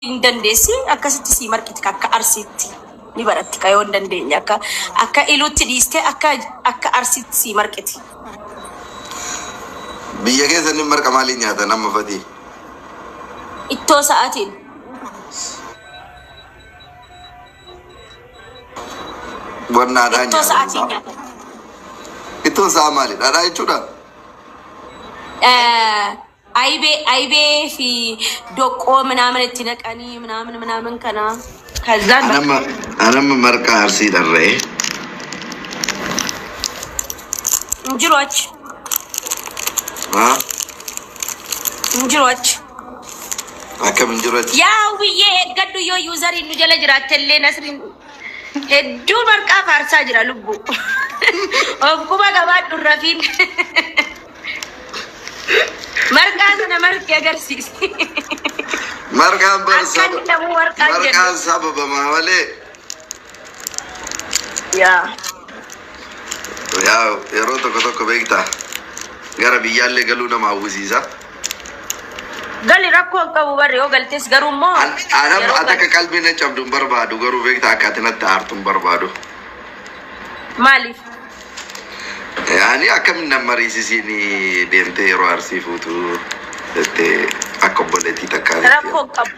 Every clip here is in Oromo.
Dandeessi akkasitti si marqiti akka arsiitti ni baratti kayoo dandeenya akka iluutti dhiiste akka arsiitti si marqiti. Biyya keessa ni marqa maaliin nyaata nama fati? Ittoo sa'aatiin. Wannaadhaan ittoo sa'aatiin nyaata. Ittoo sa'a maali? Dhaadhaa jechuudha? Aibe fi doqqoo ምናምን እትነቀኒ ምናምን ከና ከዛ አነም መርቃ አርሲ ደረ እንጅሮች አከም እንጅሮች ያው ብዬ ገዱዮ ዩዘር ኢኑ ጀለ ጅራተለ ነስሪን ሄዱ መርቃ ፋርሳ ጅራ ልቡ ኦኩባ ገባ ዱረፊን Markaan sana marqee agarsiisi. Markaan markaan sababa malee. Yaa yeroo tokko beekta gara biyyaallee galuu nama hawwisiisa. Gali rakkoo qabu barre yoo galtes garuu immoo. Anam akka qalbii na cabdu hin barbaadu garuu beekta akka ati natti aartu hin barbaadu. Maaliif? Yani akkam namarisiisini deemtee yeroo arsii fuutu akka obboleettii takkaa rakkoo qabu.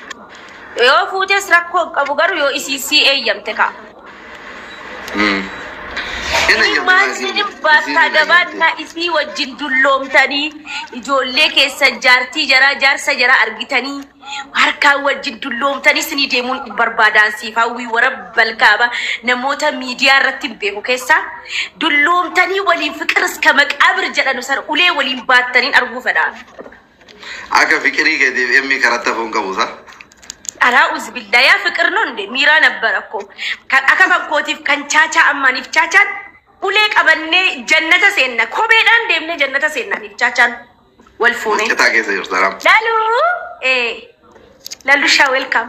Yoo fuutes rakkoo qabu garuu yoo isii eeyyamte kaa. Maaliin bakka gabaannaa isii wajjin dulloomtanii ijoollee keessa jaartii jaarsa jara argitanii harkaan wajjin dulloomtanii sinii deemuun barbaadaan siif hawwii warabbal kaaba namoota miidiyaa irratti beeku keessa dulloomtanii waliin fiqiris ka maqaabir jedhanu san ulee waliin baattaniin arguu fedha. Akka fiqirii keetiif emmi karatta foon qabuusa? Araa'uz bildaa yaa fiqir ነው እንዴ ሚራ ነበር እኮ akka fakkootiif kan chaachaa ammaaniif chaachaan ulee qabannee jannata seenna kopheedhaan deemnee jannata seennaaniif chaachaan wal fuune. Citaa keessa jirtu salaam. Lalusha welcome.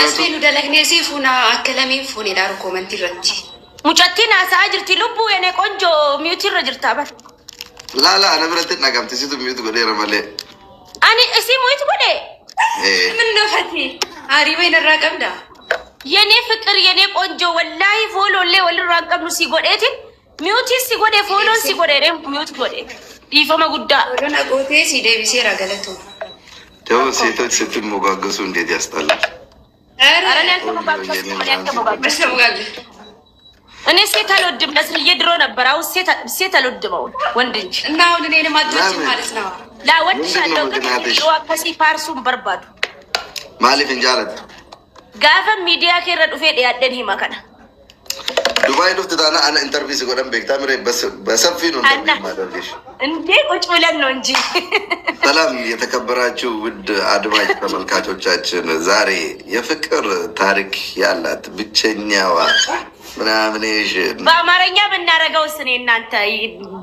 Asfiinu dalagnee si fuuna akka lamiin fuune dhaaru koomantii irratti. Mucattiin haasaa jirti lubbuu ene qonjo miyuutii irra jirtaa bar. Laala ana biratti dhagamti situ miyuutu godheera malee. Ani isii muyuutu godhee. ምን ነው ፈቲ አሪባ ይነራ ቀምዳ የኔ ፍቅር የኔ ቆንጆ ወላሂ ፎሎሌ ወልራ ቀምኑ ሲጎዴት ሚውቲ ሲጎዴ ፎሎን ሲጎዴ ሚውት ጎዴ ዲፈማ ጉዳ ወለና ጎቴ ሲዴቢሴ ራገለቱ ተው ሴቶች ስትሞጋገሱ እንዴት ያስጠላል። አረኔ ተሞጋገሱ እኔ ሴት አልወድም ለስልዬ ድሮ ነበር አሁን ሴት አልወድም ወንድ እንጂ እና አሁን እኔን ማጥቶች ማለት ነው لا ወድሻለሁ ግን ወከሲ ፓርሱን በርባዱ ማሊፍ እንጃለት ጋፈ ሚዲያ ከረ ዱፌ ያደን ሂማከና ዱባይ ዱፍት ታና አና ኢንተርቪው ሲጎደም ቤክታ ምሬ በሰፊ ነው እንደማደርግሽ እንዴ ቁጭ ብለን ነው እንጂ ሰላም የተከበራችሁ ውድ አድማጭ ተመልካቾቻችን ዛሬ የፍቅር ታሪክ ያላት ብቸኛዋ ምናምንሽ በአማርኛ ብናረጋው ስኔ እናንተ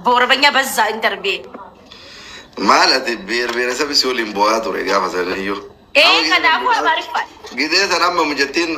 በኦሮምኛ በዛ ኢንተርቪው ማለት ብሔረሰብ ሲኦል ቦያ ቱሬ ጋፋ ሰነዩ ከናፉ አማርፋ ጊዜ ሰላም ሙጀቲን